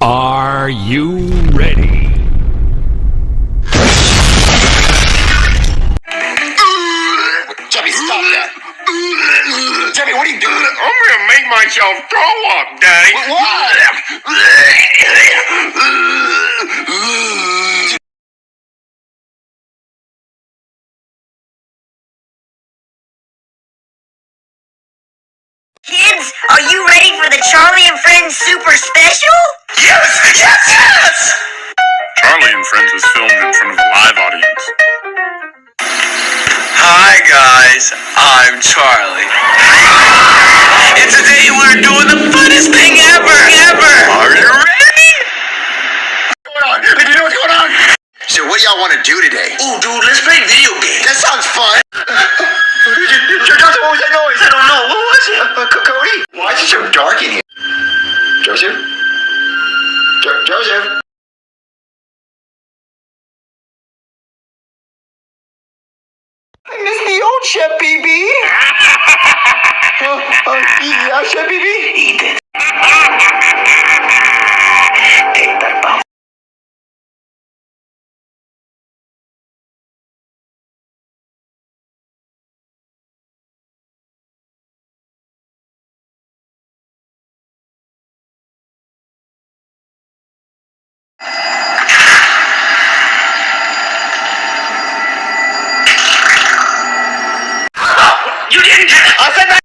Are you ready? Jimmy, stop that! Jimmy, what are you doing? I'm gonna make myself throw up, Daddy. What? Kids, are you ready for the Charlie and Friends Super Special? Yes! Yes! Yes! Charlie and Friends was filmed in front of a live audience. Hi guys, I'm Charlie. And today we're doing the funnest thing ever! Are you ready? What's going on? Do you know what's going on? So what do y'all want to do today? Ooh, dude, let's play video games. That sounds fun. What was that noise? I don't know. What was it? Cody? Why is it so dark in here? Joseph? Joseph? I miss the old Chef BB. Yeah, Chef BB. Eat it. Take that bump. You didn't! I said that!